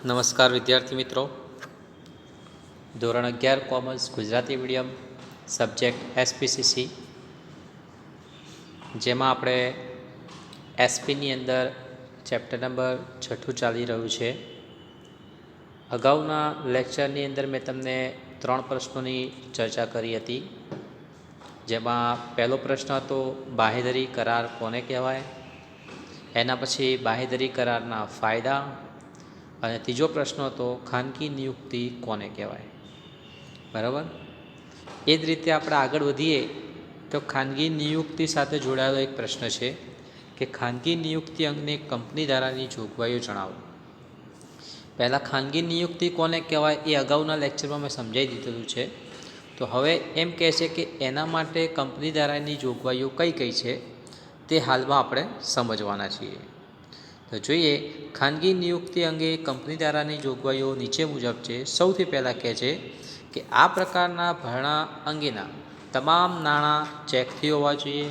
નમસ્કાર વિદ્યાર્થી મિત્રો, ધોરણ 11 commerce Gujarati medium subject SPCC, જેમાં આપણે એસપીની અંદર ચેપ્ટર નંબર 6 ચાલી રહ્યું છે. અગાઉના લેક્ચરની અંદર મેં તમને 3 પ્રશ્નોની ચર્ચા કરી હતી, જેમાં પહેલો પ્રશ્ન હતો બાંહેધરી કરાર કોને કહેવાય, એના પછી બાંહેધરી કરારના ફાયદા, અને ત્રીજો પ્રશ્ન હતો ખાનગી નિયુક્તિ કોને કહેવાય. બરાબર. એ જ રીતે આપણે આગળ વધીએ તો ખાનગી નિયુક્તિ સાથે જોડાયેલો એક પ્રશ્ન છે કે ખાનગી નિયુક્તિ અંગે કંપની ધારાની જોગવાઈઓ જણાવો. પહેલાં ખાનગી નિયુક્તિ કોને કહેવાય એ અગાઉના લેક્ચરમાં મેં સમજાવી દીધેલું છે. તો હવે એમ કહે છે કે એના માટે કંપની ધારાની જોગવાઈઓ કઈ કઈ છે તે હાલમાં આપણે સમજવાના છીએ. તો જોઈએ, ખાનગી નિયુક્તિ અંગે કંપની ધારાની જોગવાઈઓ નીચે મુજબ છે. સૌથી પહેલાં કહે છે કે આ પ્રકારના ભરણા અંગેના તમામ નાણાં ચેકથી હોવા જોઈએ,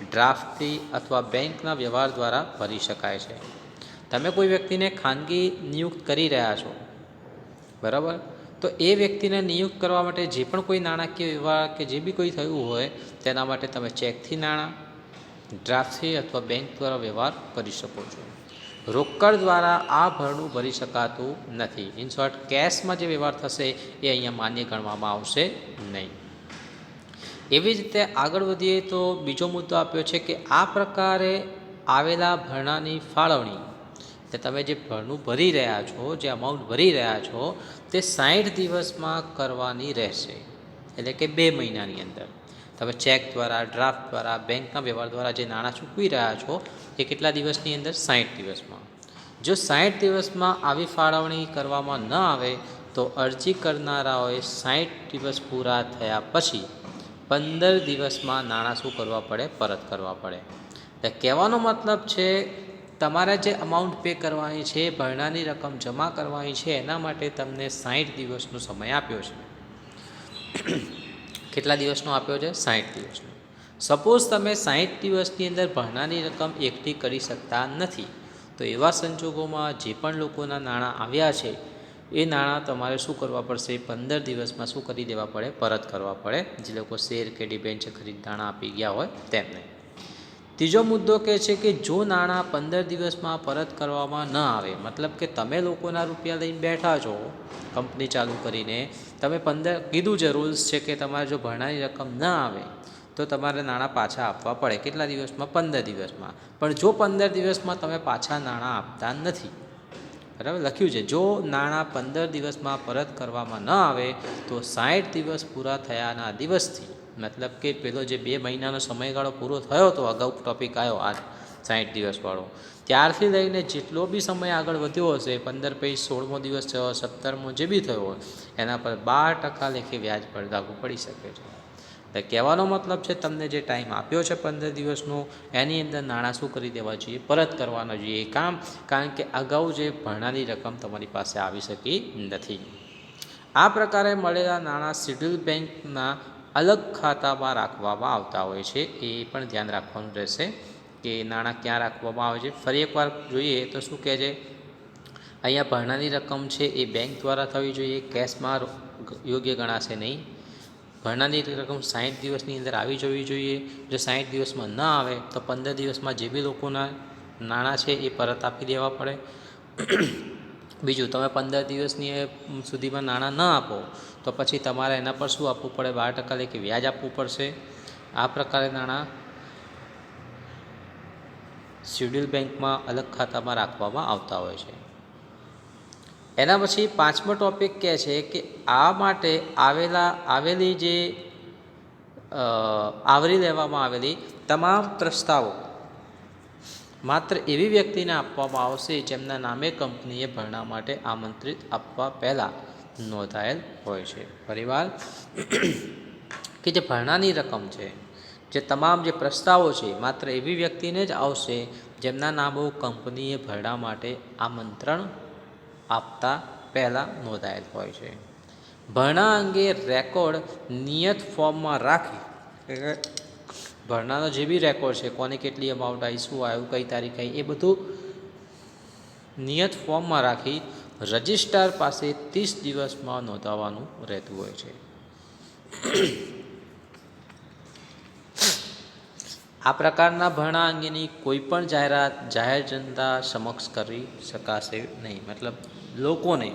ડ્રાફ્ટથી અથવા બેંકના વ્યવહાર દ્વારા ભરી શકાય છે. તમે કોઈ વ્યક્તિને ખાનગી નિયુક્ત કરી રહ્યા છો, બરાબર, તો એ વ્યક્તિને નિયુક્ત કરવા માટે જે પણ કોઈ નાણાકીય વ્યવહાર કે જે બી કોઈ થયું હોય તેના માટે તમે ચેકથી નાણાં, ડ્રાફ્ટથી અથવા બેંક દ્વારા વ્યવહાર કરી શકો છો. રોકડ દ્વારા આ ભરણું ભરી શકાતું નથી. ઇન શોર્ટ, કેશમાં જે વ્યવહાર થશે એ અહીંયા માન્ય ગણવામાં આવશે નહીં. એવી જ રીતે આગળ વધીએ તો બીજો મુદ્દો આપ્યો છે કે આ પ્રકારે આવેલા ભરણાની ફાળવણી, એટલે તમે જે ભરણું ભરી રહ્યા છો, જે અમાઉન્ટ ભરી રહ્યા છો, તે 60 દિવસમાં કરવાની રહેશે. એટલે કે 2 મહિનાની અંદર તમે ચેક દ્વારા, ડ્રાફ્ટ દ્વારા, બેંકના વ્યવહાર દ્વારા જે નાણાં ચૂકવી રહ્યા છો એ કેટલા દિવસની અંદર? 60 દિવસમાં. જો 60 દિવસમાં આવી ફાળવણી કરવામાં ન આવે તો અરજી કરનારાઓએ 60 દિવસ પૂરા થયા પછી 15 દિવસમાં નાણાં શું કરવા પડે? પરત કરવા પડે. એટલે કહેવાનો મતલબ છે, તમારે જે અમાઉન્ટ પે કરવાની છે, ભરણાની રકમ જમા કરવાની છે, એના માટે તમને 60 દિવસનો સમય આપ્યો છે. કેટલા દિવસનો આપ્યો છે? 60 દિવસનો. સપોઝ તમે 60 દિવસની અંદર ભરણાની રકમ એકઠી કરી શકતા નથી, તો એવા સંજોગોમાં જે પણ લોકોના નાણાં આવ્યા છે એ નાણાં તમારે શું કરવા પડશે? 15 દિવસમાં શું કરી દેવા પડે? પરત કરવા પડે. જે લોકો શેર કે ડિબેન્ચર ખરીદ નાણાં આપી ગયા હોય તેમને. ત્રીજો મુદ્દો કહે છે કે જો નાણાં 15 દિવસમાં પરત કરવામાં ન આવે, મતલબ કે તમે લોકોના રૂપિયા લઈને બેઠા છો કંપની ચાલુ કરીને, તમે 15 કીધું છે, રૂલ્સ છે કે તમારે જો ભરણાની રકમ ન આવે તો તમારે નાણાં પાછા આપવા પડે. કેટલા દિવસમાં? 15 દિવસમાં. પણ જો 15 દિવસમાં તમે પાછા નાણાં આપતા નથી, બરાબર, લખ્યું છે, જો નાણાં 15 દિવસમાં પરત કરવામાં ન આવે તો 60 દિવસ પૂરા થયાના દિવસથી, મતલબ કે પેલો જે 2 મહિનાનો સમયગાળો પૂરો થયો હતો, અગાઉ ટોપિક આવ્યો આ 60 દિવસવાળો, ત્યારથી લઈને જેટલો બી સમય આગળ વધ્યો હશે, 15 પછી 16મો દિવસ થયો, 17મો જે બી થયો હોય, એના પર 12% લેખે વ્યાજ પર લાગુ પડી શકે છે. એટલે કહેવાનો મતલબ છે, તમને જે ટાઈમ આપ્યો છે 15 દિવસનો, એની અંદર નાણાં શું કરી દેવા જોઈએ? પરત કરવાના જોઈએ. એ કામ, કારણ કે અગાઉ જે ભરણાની રકમ તમારી પાસે આવી શકી નથી. આ પ્રકારે મળેલા નાણાં શિડ્યુલ બેંકના અલગ ખાતામાં રાખવામાં આવતા હોય છે. એ પણ ધ્યાન રાખવાનું રહેશે કે નાણાં ક્યાં રાખવામાં આવે છે. ફરી એકવાર જોઈએ તો શું કહે છે અહીંયા? ભરણાની રકમ છે એ બેંક દ્વારા થવી જોઈએ, કેશમાં યોગ્ય ગણાશે નહીં. ભરણાની રકમ 60 દિવસની અંદર આવી જવી જોઈએ. જો 60 દિવસમાં ન આવે તો 15 દિવસમાં જે બી લોકોના નાણાં છે એ પરત આપી દેવા પડે. બીજું, તમે 15 દિવસની સુધીમાં નાણાં ન આપો તો પછી તમારે એના પર શું આપવું પડે? 12% લેખે વ્યાજ આપવું પડશે. આ પ્રકારે નાણાં શિડ્યુલ બેંકમાં અલગ ખાતામાં રાખવામાં આવતા હોય છે. એના પછી 5મો ટોપિક કહે છે કે આ માટે આવેલી જે આવરી લેવામાં આવેલી તમામ પ્રસ્તાવો માત્ર એવી વ્યક્તિને આપવામાં આવશે જેમના નામે કંપનીએ ભરણા માટે આમંત્રિત આપવા પહેલાં નોંધાયેલ હોય છે. ફરીવાર કે જે ભરણાની રકમ છે, જે તમામ જે પ્રસ્તાવો છે, માત્ર એવી વ્યક્તિને જ આવશે જેમના નામો કંપનીએ ભરણા માટે આમંત્રણ આપતા પહેલાં નોંધાયેલ હોય છે. ભરણા અંગે રેકોર્ડ નિયત ફોર્મમાં રાખી, ભરણાનો જે બી રેકોર્ડ છે, કોને કેટલી અમાઉન્ટ આવી, શું આવ્યું, કઈ તારીખ આવી, એ બધું નિયત ફોર્મમાં રાખી રજિસ્ટ્રાર પાસે 30 દિવસમાં નોંધાવવાનું રહેતું હોય છે. આ પ્રકારના ભરણા અંગેની કોઈપણ જાહેરાત જાહેર જનતા સમક્ષ કરી શકાશે નહીં. મતલબ લોકોને,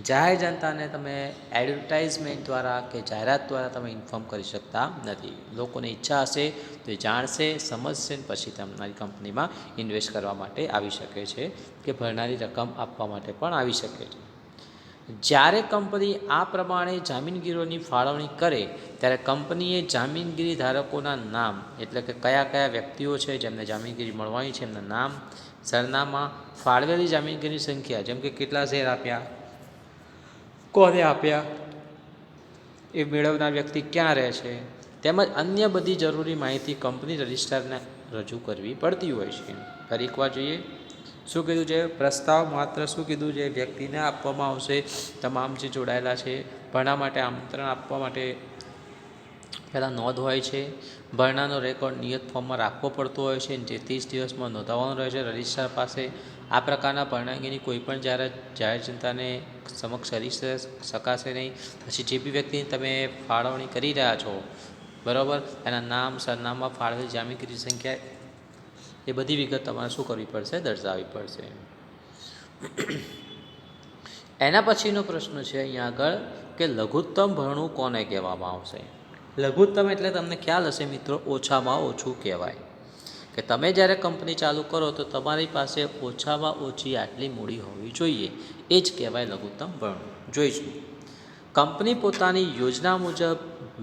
જાહેર જનતાને તમે એડવર્ટાઇઝમેન્ટ દ્વારા કે જાહેરાત દ્વારા તમે ઇન્ફોર્મ કરી શકતા નથી. લોકોને ઈચ્છા હશે તો એ જાણશે, સમજશે ને પછી તમારી કંપનીમાં ઇન્વેસ્ટ કરવા માટે આવી શકે છે કે ભરનારી રકમ આપવા માટે પણ આવી શકે છે. જ્યારે કંપની આ પ્રમાણે જામીનગીરોની ફાળવણી કરે ત્યારે કંપનીએ જામીનગીરી ધારકોના નામ, એટલે કે કયા કયા વ્યક્તિઓ છે જેમને જામીનગીરી મળવાની છે એમના નામ, સરનામા, ફાળવેલી જામીનગીરીની સંખ્યા, જેમ કે કેટલા શેર આપ્યા, કોને આપ્યા, એ મેળવનાર વ્યક્તિ ક્યાં રહે છે, તેમજ અન્ય બધી જરૂરી માહિતી કંપની રજિસ્ટ્રારને રજૂ કરવી પડતી હોય છે. ફરી એકવાર જોઈએ શું કીધું છે. પ્રસ્તાવ માત્ર શું કીધું છે, વ્યક્તિને આપવામાં આવશે. તમામ જે જોડાયેલા છે ભરણા માટે આમંત્રણ આપવા માટે પહેલાં નોંધ હોય છે. ભરણાનો રેકોર્ડ નિયત ફોર્મમાં રાખવો પડતો હોય છે, જે 30 દિવસમાં નોંધાવવાનો રહે છે રજિસ્ટ્રાર પાસે. આ પ્રકારના ભરણા અંગેની કોઈપણ જાહેર જનતાને સમક્ષ કરી શકાશે નહીં. પછી જે બી વ્યક્તિને તમે ફાળવણી કરી રહ્યા છો, બરાબર, એના નામ, સરનામા, ફાળવેલ જામીનગીરી સંખ્યા, એ બધી વિગત તમારે શું કરવી પડશે, દર્શાવવી પડશે. એના પછીનો પ્રશ્ન છે અહીંયા આગળ કે લઘુત્તમ ભરણું કોને કહેવામાં આવશે. લઘુત્તમ એટલે તમને ખ્યાલ હશે મિત્રો, ઓછામાં ઓછું કહેવાય. કે તમે જ્યારે કંપની ચાલુ કરો તો તમારી પાસે ઓછામાં ઓછી આટલી મૂડી હોવી જોઈએ, એ જ કહેવાય લઘુત્તમ ભરણું. જોઈશું. કંપની પોતાની યોજના મુજબ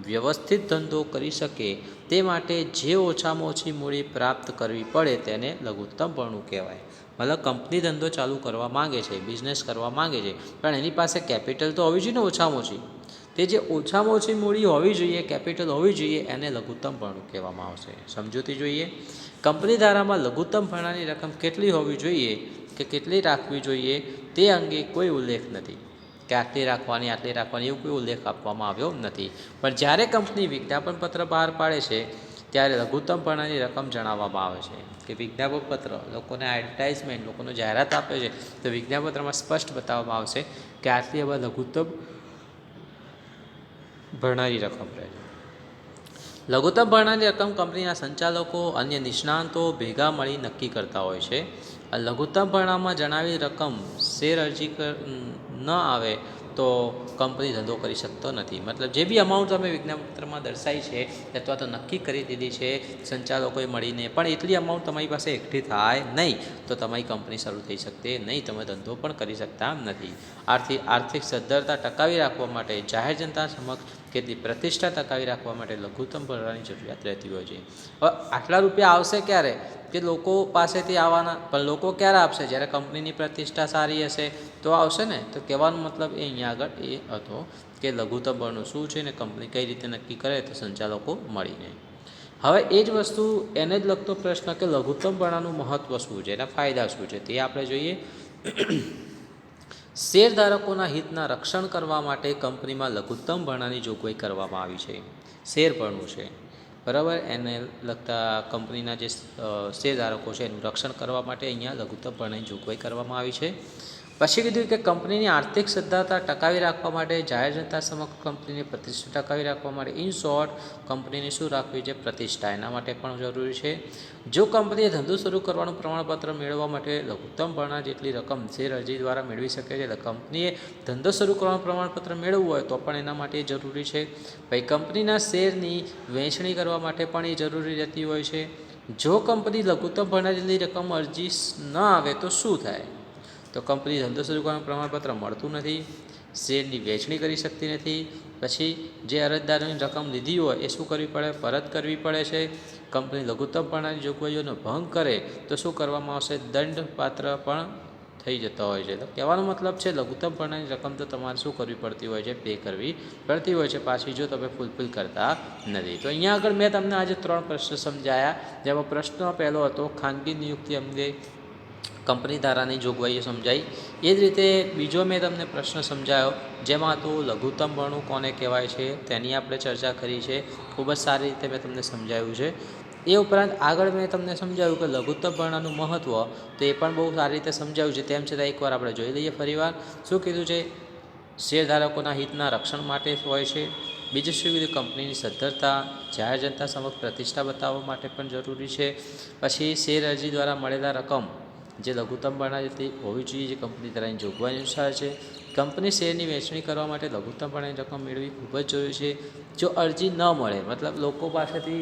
વ્યવસ્થિત ધંધો કરી શકે તે માટે જે ઓછામાં ઓછી મૂડી પ્રાપ્ત કરવી પડે તેને લઘુત્તમ ભરણું કહેવાય. મતલબ કંપની ધંધો ચાલુ કરવા માંગે છે, બિઝનેસ કરવા માંગે છે, પણ એની પાસે કેપિટલ તો હોવી જોઈએ ને ઓછામાં ઓછી. તે જે ઓછામાં ઓછી મૂડી હોવી જોઈએ, કેપિટલ હોવી જોઈએ, એને લઘુત્તમ ભરણું કહેવામાં આવશે. સમજૂતી જોઈએ. કંપની ધારામાં લઘુત્તમ ભરણાની રકમ કેટલી હોવી જોઈએ કે કેટલી રાખવી જોઈએ તે અંગે કોઈ ઉલ્લેખ નથી, કે આટલી રાખવાની એવું કોઈ ઉલ્લેખ આપવામાં આવ્યો નથી. પણ જ્યારે કંપની વિજ્ઞાપનપત્ર બહાર પાડે છે ત્યારે લઘુત્તમ ભરણાની રકમ જણાવવામાં આવે છે. કે વિજ્ઞાપનપત્ર લોકોને એડવર્ટાઇઝમેન્ટ, લોકોને જાહેરાત આપે છે તો વિજ્ઞાપનપત્રમાં સ્પષ્ટ બતાવવામાં આવશે કે આટલી હવે લઘુત્તમ ભરણાની રકમ રહે છે. લઘુત્તમ ભરણાની રકમ કંપનીના સંચાલકો, અન્ય નિષ્ણાંતો ભેગા મળી નક્કી કરતા હોય છે. લઘુત્તમ ભરણામાં જણાવેલી રકમ શેર અરજી ન આવે તો કંપની ધંધો કરી શકતો નથી. મતલબ જે બી અમાઉન્ટ તમે વિજ્ઞાપનપત્રમાં દર્શાવી છે અથવા તો નક્કી કરી દીધી છે સંચાલકોએ મળીને, પણ એટલી અમાઉન્ટ તમારી પાસે એકઠી થાય નહીં તો તમારી કંપની શરૂ થઈ શકતી નહીં, તમે ધંધો પણ કરી શકતા નથી. આર્થિક સદ્ધરતા ટકાવી રાખવા માટે જાહેર જનતા સમક્ષ કેટલી પ્રતિષ્ઠા ટકાવી રાખવા માટે લઘુત્તમ ભરણાની જરૂરિયાત રહેતી હોય છે. હવે આટલા રૂપિયા આવશે ક્યારે કે લોકો પાસેથી આવવાના, પણ લોકો ક્યારે આપશે, જ્યારે કંપનીની પ્રતિષ્ઠા સારી હશે તો આવશે ને. તો કહેવાનો મતલબ એ અહીંયા આગળ એ હતો કે લઘુત્તમ ભરણું શું છે ને કંપની કઈ રીતે નક્કી કરે તો સંચાલકો મળીને. હવે એ જ વસ્તુ એને જ લગતો પ્રશ્ન કે લઘુત્તમ ભરણાનું મહત્ત્વ શું છે, એના ફાયદા શું છે તે આપણે જોઈએ. શેરધારકોના હિતના રક્ષણ કરવા માટે કંપનીમાં લઘુત્તમ ભરણાની જોગવાઈ કરવામાં આવી છે. શેર ભરણું છે, બરાબર, એને લગતા કંપનીના જે શેરધારકો છે એનું રક્ષણ કરવા માટે અહીંયા લઘુત્તમ ભરણાની જોગવાઈ કરવામાં આવી છે. પછી કીધું કે કંપનીની આર્થિક સદ્ધરતા ટકાવી રાખવા માટે જાહેર જનતા સમક્ષ કંપનીની પ્રતિષ્ઠા ટકાવી રાખવા માટે, ઇન શોર્ટ કંપનીની શું રાખવી છે, પ્રતિષ્ઠા, એના માટે પણ જરૂરી છે. જો કંપનીએ ધંધો શરૂ કરવાનું પ્રમાણપત્ર મેળવવા માટે લઘુત્તમ ભરણા જેટલી રકમ શેર અરજી દ્વારા મેળવી શકે છે, એટલે કંપનીએ ધંધો શરૂ કરવાનું પ્રમાણપત્ર મેળવવું હોય તો પણ એના માટે જરૂરી છે. ભાઈ કંપનીના શેરની વહેંચણી કરવા માટે પણ એ જરૂરી રહેતી હોય છે. જો કંપની લઘુત્તમ ભરણા જેટલી રકમ અરજી ન આવે તો શું થાય, તો કંપની ધંધો શરૂ કરવાનું પ્રમાણપત્ર મળતું નથી, શેરની વહેંચણી કરી શકતી નથી. પછી જે અરજદારોની રકમ લીધી હોય એ શું કરવી પડે, પરત કરવી પડે છે. કંપની લઘુત્તમ ભરણાની જોગવાઈઓનો ભંગ કરે તો શું કરવામાં આવશે, દંડપાત્ર પણ થઈ જતા હોય છે. તો કહેવાનો મતલબ છે લઘુત્તમ ભરણાની રકમ તો તમારે શું કરવી પડતી હોય છે, પે કરવી પડતી હોય છે પાછી, જો તમે ફૂલફિલ કરતા નથી. તો અહીંયા આગળ મેં તમને આજે 3 પ્રશ્ન સમજાયા, જેમાં પ્રશ્ન પહેલો હતો ખાનગી નિયુક્તિ અંગે કંપની ધારાની જોગવાઈઓ સમજાઈ. એ જ રીતે બીજો મેં તમને પ્રશ્ન સમજાયો જેમાં તો લઘુત્તમ ભરણું કોને કહેવાય છે તેની આપણે ચર્ચા કરી છે. ખૂબ જ સારી રીતે મેં તમને સમજાવ્યું છે. એ ઉપરાંત આગળ મેં તમને સમજાવ્યું કે લઘુત્તમ ભરણાનું મહત્ત્વ, તો એ પણ બહુ સારી રીતે સમજાવ્યું છે. તેમ છતાં એકવાર આપણે જોઈ લઈએ ફરીવાર. શું કીધું છે? શેરધારકોના હિતના રક્ષણ માટે હોય છે. બીજું શું કીધું? કંપનીની સદ્ધરતા, જાહેર જનતા સમક્ષ પ્રતિષ્ઠા બતાવવા માટે પણ જરૂરી છે. પછી શેર અરજી દ્વારા મળેલા રકમ જે લઘુત્તમ ભરણા જેટલી હોવી જોઈએ, જે કંપની ધરાની જોગવાઈ અનુસાર છે. કંપની શેરની વહેંચણી કરવા માટે લઘુત્તમ ભરણાની રકમ મેળવવી ખૂબ જ જરૂરી છે. જો અરજી ન મળે, મતલબ લોકો પાસેથી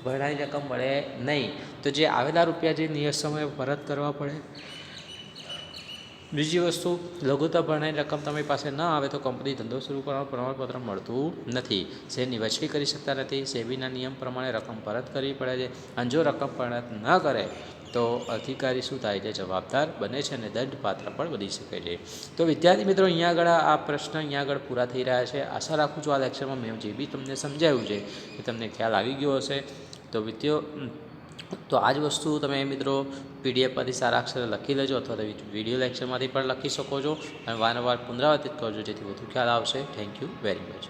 ભરણાની રકમ મળે નહીં, તો જે આવેલા રૂપિયા જે નિયત સમયે પરત કરવા પડે. બીજી વસ્તુ, લઘુત્તમ ભરણાની રકમ તમારી પાસે ન આવે તો કંપની ધંધો શરૂ કરવાનું પ્રમાણપત્ર મળતું નથી. શેરની વહેંચણી કરી શકતા નથી. સેબીના નિયમ પ્રમાણે રકમ પરત કરવી પડે છે. અને જો રકમ પરત ન કરે તો અધિકારી શું થાય છે? જવાબદાર બને છે અને દંડપાત્ર પણ બની શકે છે. તો વિદ્યાર્થી મિત્રો, અહીંયા આગળ આ પ્રશ્ન અહીંયા આગળ પૂરા થઈ રહ્યા છે. આશા રાખું છું આ લેક્ચરમાં મેં જે બી તમને સમજાવ્યું છે એ તમને ખ્યાલ આવી ગયો હશે. તો આ જ વસ્તુ તમે મિત્રો પીડીએફમાંથી સારા અક્ષરે લખી લેજો, અથવા તો વિડીયો લેક્ચરમાંથી પણ લખી શકો છો અને વારંવાર પુનરાવર્તિત કરજો, જેથી વધુ ખ્યાલ આવશે. Thank you very much.